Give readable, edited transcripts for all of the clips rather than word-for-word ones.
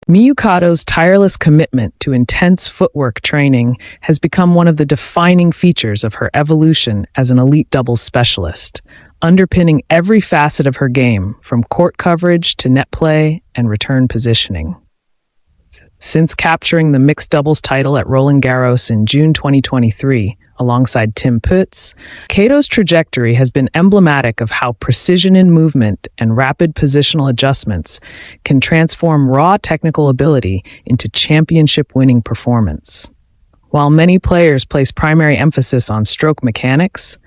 Miyu Kato's tireless commitment to intense footwork training has become one of the defining features of her evolution as an elite doubles specialist, underpinning every facet of her game, from court coverage to net play and return positioning. Since capturing the mixed doubles title at Roland Garros in June 2023, alongside Tim Putz, Kato's trajectory has been emblematic of how precision in movement and rapid positional adjustments can transform raw technical ability into championship-winning performance. While many players place primary emphasis on stroke mechanics,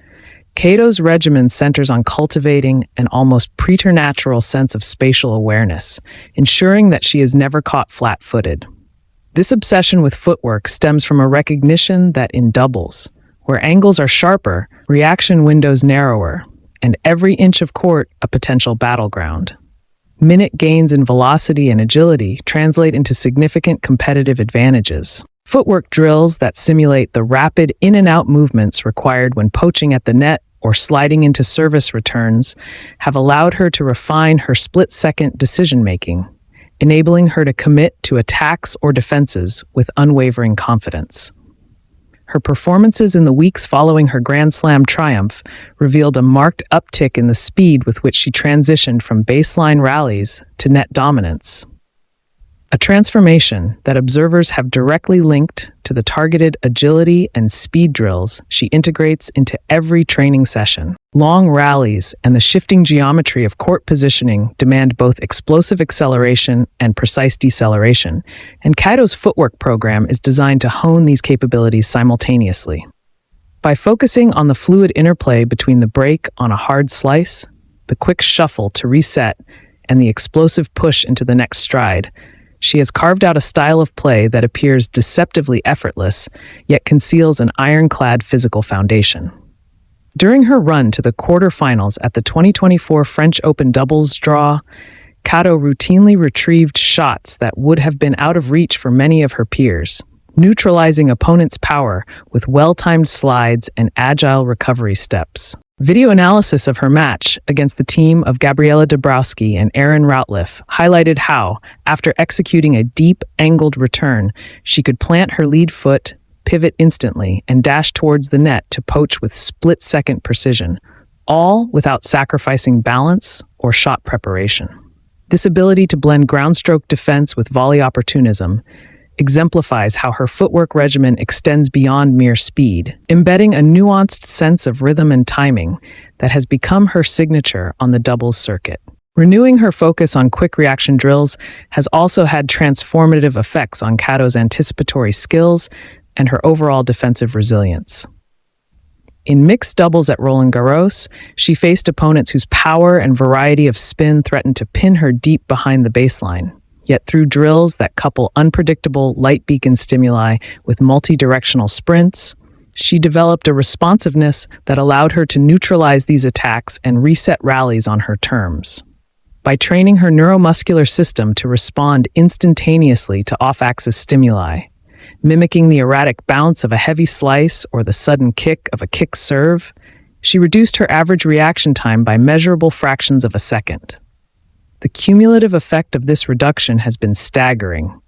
Kato's regimen centers on cultivating an almost preternatural sense of spatial awareness, ensuring that she is never caught flat-footed. This obsession with footwork stems from a recognition that in doubles, where angles are sharper, reaction windows narrower, and every inch of court a potential battleground. Minute gains in velocity and agility translate into significant competitive advantages. Footwork drills that simulate the rapid in and out movements required when poaching at the net or sliding into service returns have allowed her to refine her split-second decision-making, enabling her to commit to attacks or defenses with unwavering confidence. Her performances in the weeks following her Grand Slam triumph revealed a marked uptick in the speed with which she transitioned from baseline rallies to net dominance. A transformation that observers have directly linked to the targeted agility and speed drills she integrates into every training session. Long rallies and the shifting geometry of court positioning demand both explosive acceleration and precise deceleration, and Kato's footwork program is designed to hone these capabilities simultaneously. By focusing on the fluid interplay between the break on a hard slice, the quick shuffle to reset, and the explosive push into the next stride, she has carved out a style of play that appears deceptively effortless, yet conceals an ironclad physical foundation. During her run to the quarterfinals at the 2024 French Open doubles draw, Kato routinely retrieved shots that would have been out of reach for many of her peers, neutralizing opponents' power with well-timed slides and agile recovery steps. Video analysis of her match against the team of Gabriela Dabrowski and Aaron Routliffe highlighted how, after executing a deep, angled return, she could plant her lead foot, pivot instantly, and dash towards the net to poach with split-second precision, all without sacrificing balance or shot preparation. This ability to blend groundstroke defense with volley opportunism exemplifies how her footwork regimen extends beyond mere speed, embedding a nuanced sense of rhythm and timing that has become her signature on the doubles circuit. Renewing her focus on quick reaction drills has also had transformative effects on Kato's anticipatory skills and her overall defensive resilience. In mixed doubles at Roland Garros, she faced opponents whose power and variety of spin threatened to pin her deep behind the baseline. Yet through drills that couple unpredictable light beacon stimuli with multi-directional sprints, she developed a responsiveness that allowed her to neutralize these attacks and reset rallies on her terms. By training her neuromuscular system to respond instantaneously to off-axis stimuli, mimicking the erratic bounce of a heavy slice or the sudden kick of a kick serve, she reduced her average reaction time by measurable fractions of a second. The cumulative effect of this reduction has been staggering.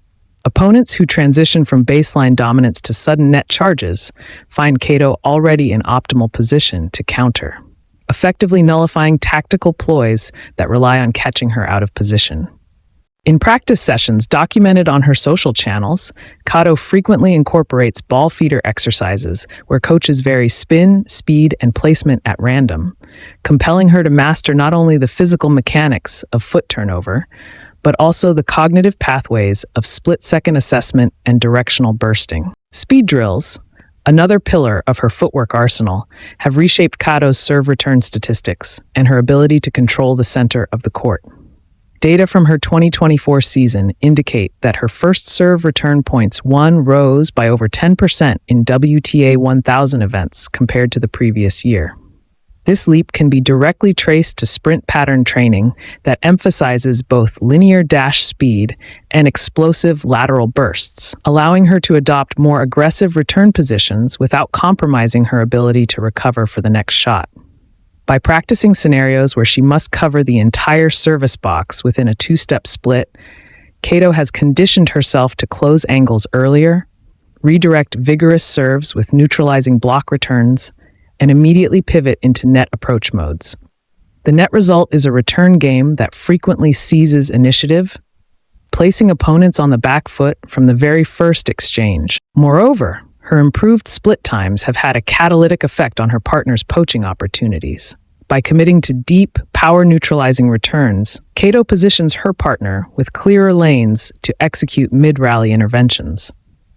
Opponents who transition from baseline dominance to sudden net charges find Kato already in optimal position to counter, effectively nullifying tactical ploys that rely on catching her out of position. In practice sessions documented on her social channels, Kato frequently incorporates ball feeder exercises where coaches vary spin, speed, and placement at random, compelling her to master not only the physical mechanics of foot turnover, but also the cognitive pathways of split-second assessment and directional bursting. Speed drills, another pillar of her footwork arsenal, have reshaped Kato's serve return statistics and her ability to control the center of the court. Data from her 2024 season indicate that her first serve return points won rose by over 10% in WTA 1000 events compared to the previous year. This leap can be directly traced to sprint pattern training that emphasizes both linear dash speed and explosive lateral bursts, allowing her to adopt more aggressive return positions without compromising her ability to recover for the next shot. By practicing scenarios where she must cover the entire service box within a two-step split, Kato has conditioned herself to close angles earlier, redirect vigorous serves with neutralizing block returns, and immediately pivot into net approach modes. The net result is a return game that frequently seizes initiative, placing opponents on the back foot from the very first exchange. Moreover, her improved split times have had a catalytic effect on her partner's poaching opportunities. By committing to deep, power-neutralizing returns, Kato positions her partner with clearer lanes to execute mid-rally interventions,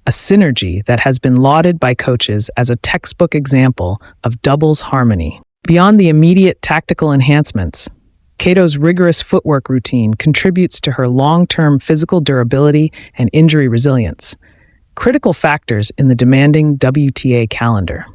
a synergy that has been lauded by coaches as a textbook example of doubles harmony. Beyond the immediate tactical enhancements, Kato's rigorous footwork routine contributes to her long-term physical durability and injury resilience, critical factors in the demanding WTA calendar.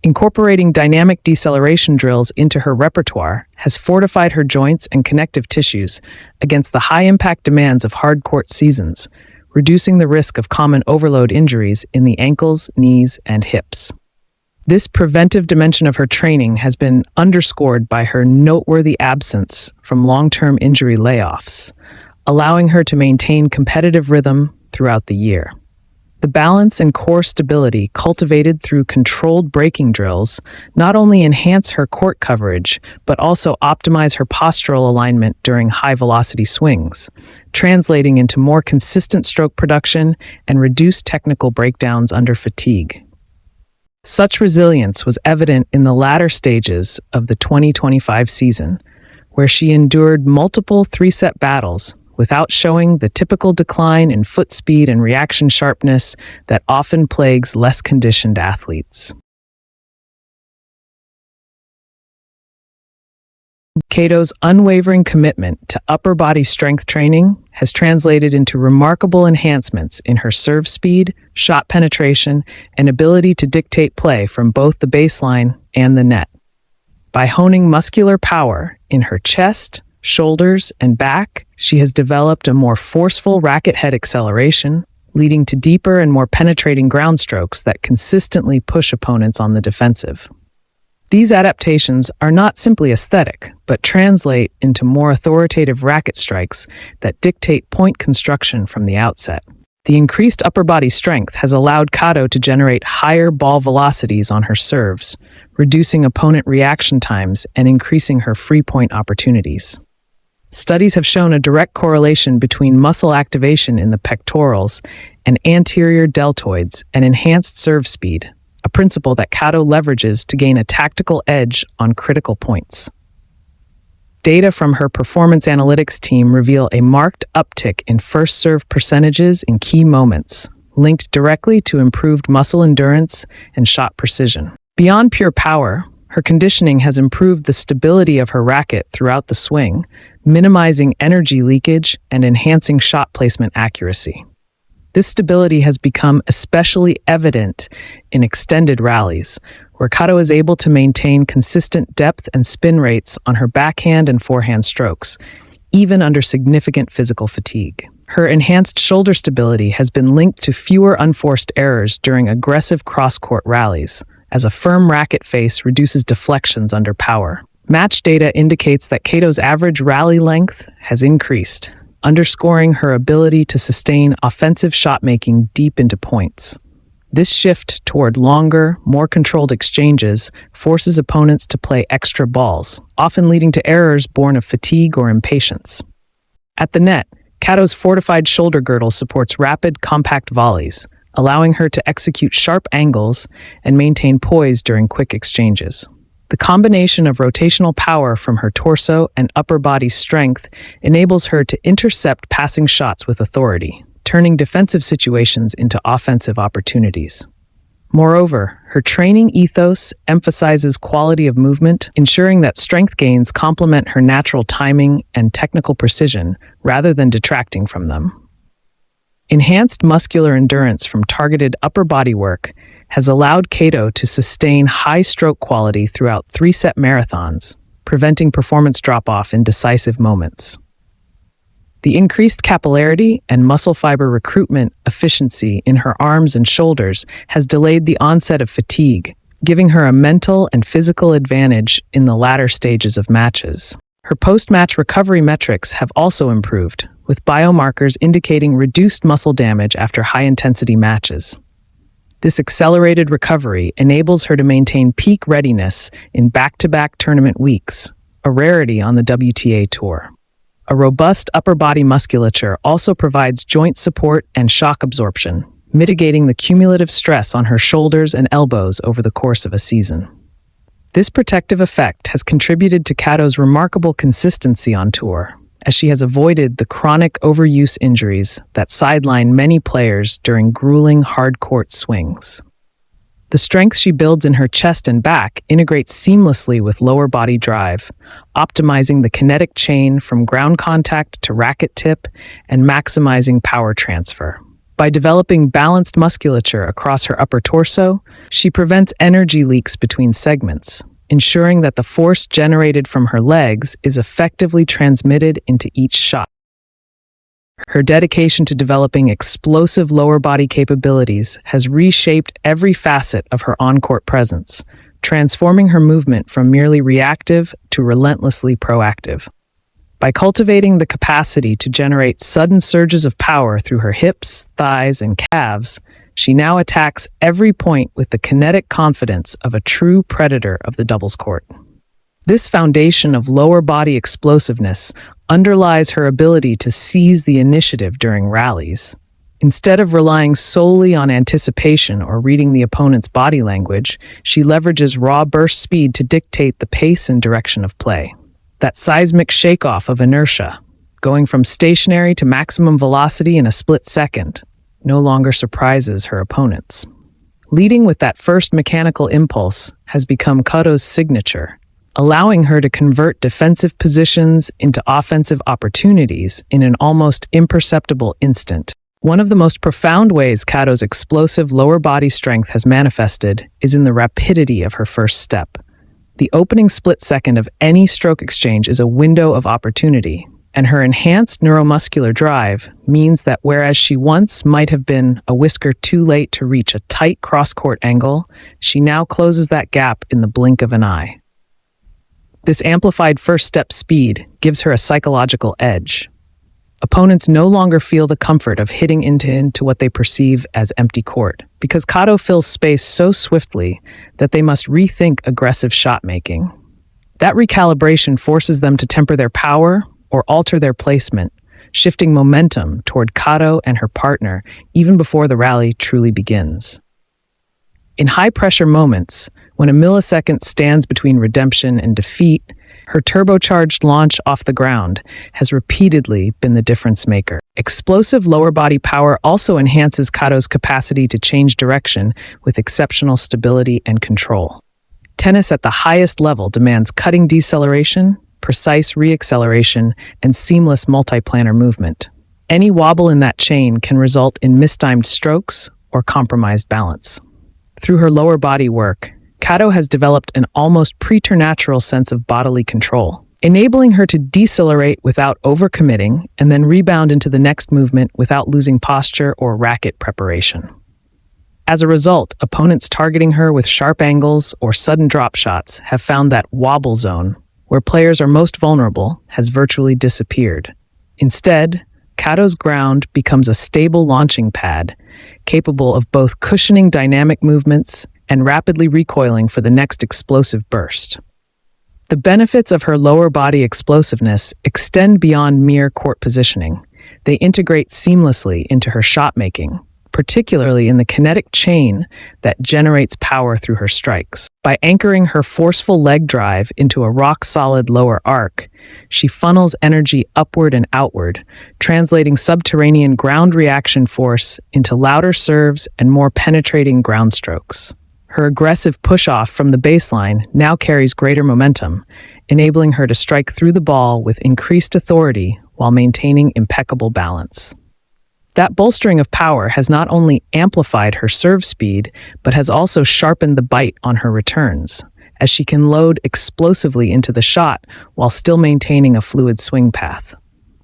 Incorporating dynamic deceleration drills into her repertoire has fortified her joints and connective tissues against the high-impact demands of hard-court seasons, reducing the risk of common overload injuries in the ankles, knees, and hips. This preventive dimension of her training has been underscored by her noteworthy absence from long-term injury layoffs, allowing her to maintain competitive rhythm throughout the year. The balance and core stability cultivated through controlled braking drills not only enhance her court coverage, but also optimize her postural alignment during high-velocity swings, translating into more consistent stroke production and reduced technical breakdowns under fatigue. Such resilience was evident in the latter stages of the 2025 season, where she endured multiple three-set battles without showing the typical decline in foot speed and reaction sharpness that often plagues less conditioned athletes. Kato's unwavering commitment to upper body strength training has translated into remarkable enhancements in her serve speed, shot penetration, and ability to dictate play from both the baseline and the net. By honing muscular power in her chest, shoulders, and back, she has developed a more forceful racket head acceleration, leading to deeper and more penetrating ground strokes that consistently push opponents on the defensive. These adaptations are not simply aesthetic, but translate into more authoritative racket strikes that dictate point construction from the outset. The increased upper body strength has allowed Kato to generate higher ball velocities on her serves, reducing opponent reaction times and increasing her free point opportunities. Studies have shown a direct correlation between muscle activation in the pectorals and anterior deltoids and enhanced serve speed, a principle that Kato leverages to gain a tactical edge on critical points. Data from her performance analytics team reveal a marked uptick in first serve percentages in key moments, linked directly to improved muscle endurance and shot precision. Beyond pure power, her conditioning has improved the stability of her racket throughout the swing, minimizing energy leakage and enhancing shot placement accuracy. This stability has become especially evident in extended rallies, where Kato is able to maintain consistent depth and spin rates on her backhand and forehand strokes, even under significant physical fatigue. Her enhanced shoulder stability has been linked to fewer unforced errors during aggressive cross-court rallies, as a firm racket face reduces deflections under power. Match data indicates that Kato's average rally length has increased, underscoring her ability to sustain offensive shot-making deep into points. This shift toward longer, more controlled exchanges forces opponents to play extra balls, often leading to errors born of fatigue or impatience. At the net, Kato's fortified shoulder girdle supports rapid, compact volleys, allowing her to execute sharp angles and maintain poise during quick exchanges. The combination of rotational power from her torso and upper body strength enables her to intercept passing shots with authority, turning defensive situations into offensive opportunities. Moreover, her training ethos emphasizes quality of movement, ensuring that strength gains complement her natural timing and technical precision rather than detracting from them. Enhanced muscular endurance from targeted upper body work has allowed Kato to sustain high stroke quality throughout three-set marathons, preventing performance drop-off in decisive moments. The increased capillarity and muscle fiber recruitment efficiency in her arms and shoulders has delayed the onset of fatigue, giving her a mental and physical advantage in the latter stages of matches. Her post-match recovery metrics have also improved, with biomarkers indicating reduced muscle damage after high-intensity matches. This accelerated recovery enables her to maintain peak readiness in back-to-back tournament weeks, a rarity on the WTA Tour. A robust upper body musculature also provides joint support and shock absorption, mitigating the cumulative stress on her shoulders and elbows over the course of a season. This protective effect has contributed to Kato's remarkable consistency on tour, as she has avoided the chronic overuse injuries that sideline many players during grueling hard-court swings. The strength she builds in her chest and back integrates seamlessly with lower body drive, optimizing the kinetic chain from ground contact to racket tip and maximizing power transfer. By developing balanced musculature across her upper torso, she prevents energy leaks between segments, ensuring that the force generated from her legs is effectively transmitted into each shot. Her dedication to developing explosive lower body capabilities has reshaped every facet of her on-court presence, transforming her movement from merely reactive to relentlessly proactive. By cultivating the capacity to generate sudden surges of power through her hips, thighs, and calves, she now attacks every point with the kinetic confidence of a true predator of the doubles court. This foundation of lower body explosiveness underlies her ability to seize the initiative during rallies. Instead of relying solely on anticipation or reading the opponent's body language, she leverages raw burst speed to dictate the pace and direction of play. That seismic shakeoff of inertia, going from stationary to maximum velocity in a split second, no longer surprises her opponents. Leading with that first mechanical impulse has become Kato's signature, allowing her to convert defensive positions into offensive opportunities in an almost imperceptible instant. One of the most profound ways Kato's explosive lower body strength has manifested is in the rapidity of her first step. The opening split second of any stroke exchange is a window of opportunity, and her enhanced neuromuscular drive means that whereas she once might have been a whisker too late to reach a tight cross-court angle, she now closes that gap in the blink of an eye. This amplified first-step speed gives her a psychological edge. Opponents no longer feel the comfort of hitting into what they perceive as empty court, because Kato fills space so swiftly that they must rethink aggressive shot-making. That recalibration forces them to temper their power or alter their placement, shifting momentum toward Kato and her partner even before the rally truly begins. In high-pressure moments, when a millisecond stands between redemption and defeat, her turbocharged launch off the ground has repeatedly been the difference maker. Explosive lower body power also enhances Kato's capacity to change direction with exceptional stability and control. Tennis at the highest level demands cutting deceleration, precise reacceleration, and seamless multiplanar movement. Any wobble in that chain can result in mistimed strokes or compromised balance. Through her lower body work, Kato has developed an almost preternatural sense of bodily control, enabling her to decelerate without overcommitting and then rebound into the next movement without losing posture or racket preparation. As a result, opponents targeting her with sharp angles or sudden drop shots have found that wobble zone, where players are most vulnerable, has virtually disappeared. Instead, Kato's ground becomes a stable launching pad, capable of both cushioning dynamic movements and rapidly recoiling for the next explosive burst. The benefits of her lower body explosiveness extend beyond mere court positioning. They integrate seamlessly into her shot making, particularly in the kinetic chain that generates power through her strikes. By anchoring her forceful leg drive into a rock-solid lower arc, she funnels energy upward and outward, translating subterranean ground reaction force into louder serves and more penetrating ground strokes. Her aggressive push-off from the baseline now carries greater momentum, enabling her to strike through the ball with increased authority while maintaining impeccable balance. That bolstering of power has not only amplified her serve speed, but has also sharpened the bite on her returns, as she can load explosively into the shot while still maintaining a fluid swing path.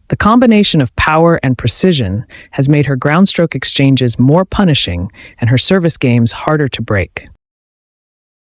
The combination of power and precision has made her groundstroke exchanges more punishing and her service games harder to break.